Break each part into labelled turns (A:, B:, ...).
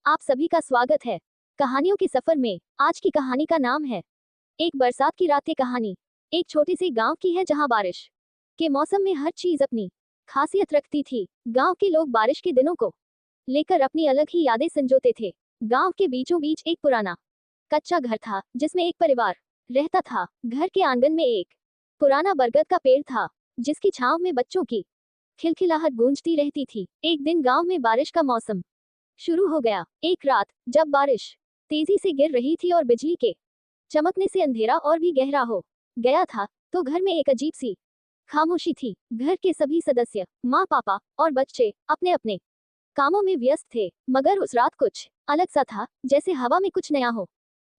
A: आप सभी का स्वागत है कहानियों के सफर में। आज की कहानी का नाम है एक बरसात की रात की कहानी। एक छोटे से गांव की है जहां बारिश के मौसम में हर चीज अपनी खासियत रखती थी। गांव के लोग बारिश के दिनों को लेकर अपनी अलग ही यादें संजोते थे। गांव के बीचों बीच एक पुराना कच्चा घर था जिसमें एक परिवार रहता था। घर के आंगन में एक पुराना बरगद का पेड़ था जिसकी छांव में बच्चों की खिलखिलाहट गूंजती रहती थी। एक दिन गांव में बारिश का मौसम शुरू हो गया। एक रात जब बारिश तेजी से गिर रही थी और बिजली के चमकने से अंधेरा और भी गहरा हो गया था, तो घर में एक अजीब सी खामोशी थी। घर के सभी सदस्य, माँ, पापा और बच्चे अपने अपने कामों में व्यस्त थे, मगर उस रात कुछ अलग सा था, जैसे हवा में कुछ नया हो।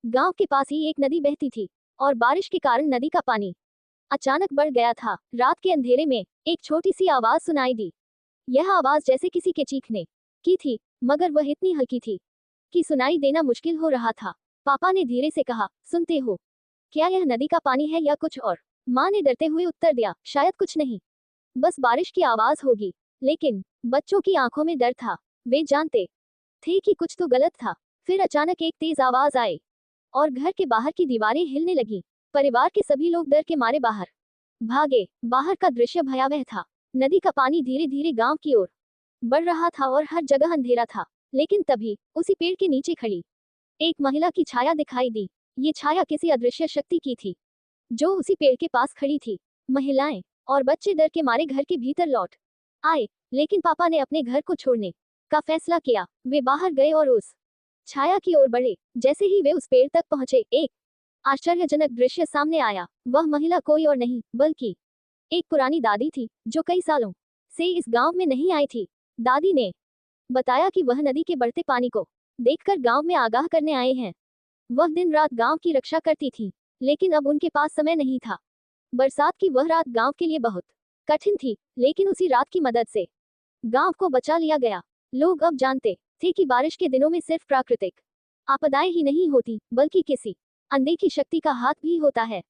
A: गांव के पास ही एक नदी बहती थी और बारिश के कारण नदी का पानी अचानक बढ़ गया था। रात के अंधेरे में एक छोटी सी आवाज सुनाई दी। यह आवाज जैसे किसी के चीखने की थी, मगर वह इतनी हल्की थी कि सुनाई देना मुश्किल हो रहा था। पापा ने धीरे से कहा, सुनते हो? क्या यह नदी का पानी है या कुछ और? माँ ने डरते हुए उत्तर दिया, शायद कुछ नहीं, बस बारिश की आवाज होगी। लेकिन बच्चों की आंखों में डर था। वे जानते थे कि कुछ तो गलत था। फिर अचानक एक तेज आवाज आई और घर के बाहर की दीवारें हिलने लगी। परिवार के सभी लोग डर के मारे बाहर भागे। बाहर का दृश्य भयावह था। नदी का पानी धीरे धीरे गांव की ओर बढ़ रहा था और हर जगह अंधेरा था। लेकिन तभी उसी पेड़ के नीचे खड़ी एक महिला की छाया दिखाई दी। ये छाया किसी अदृश्य शक्ति की थी जो उसी पेड़ के पास खड़ी थी। महिलाएं और बच्चे डर के मारे घर के भीतर लौट आए, लेकिन पापा ने अपने घर को छोड़ने का फैसला किया। वे बाहर गए और उस छाया की ओर बढ़े। जैसे ही वे उस पेड़ तक पहुंचे, एक आश्चर्यजनक दृश्य सामने आया। वह महिला कोई और नहीं बल्कि एक पुरानी दादी थी जो कई सालों से इस गांव में नहीं आई थी। दादी ने बताया कि वह नदी के बढ़ते पानी को देखकर गांव में आगाह करने आए हैं। वह दिन रात गांव की रक्षा करती थी, लेकिन अब उनके पास समय नहीं था। बरसात की वह रात गांव के लिए बहुत कठिन थी, लेकिन उसी रात की मदद से गांव को बचा लिया गया। लोग अब जानते थे कि बारिश के दिनों में सिर्फ प्राकृतिक आपदाएं ही नहीं होती, बल्कि किसी अनदेखी शक्ति का हाथ भी होता है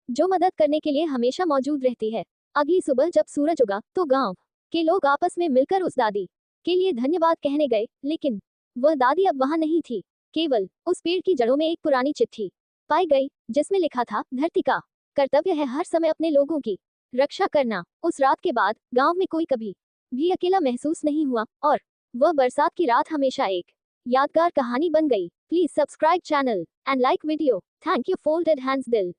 A: जो मदद करने के लिए हमेशा मौजूद रहती है। अगली सुबह जब सूरज उगा तो गांव के लोग आपस में मिलकर उस दादी के लिए धन्यवाद कहने गए। लेकिन वह दादी अब वहां नहीं थी। केवल उस पेड़ की जड़ों में एक पुरानी चिट्ठी पाई गई जिसमें लिखा था, धरती का कर्तव्य है हर समय अपने लोगों की रक्षा करना। उस रात के बाद गांव में कोई कभी भी अकेला महसूस नहीं हुआ और वह बरसात की रात हमेशा एक यादगार कहानी बन गई। Please subscribe channel and like video. Thank you. Folded hands दिल।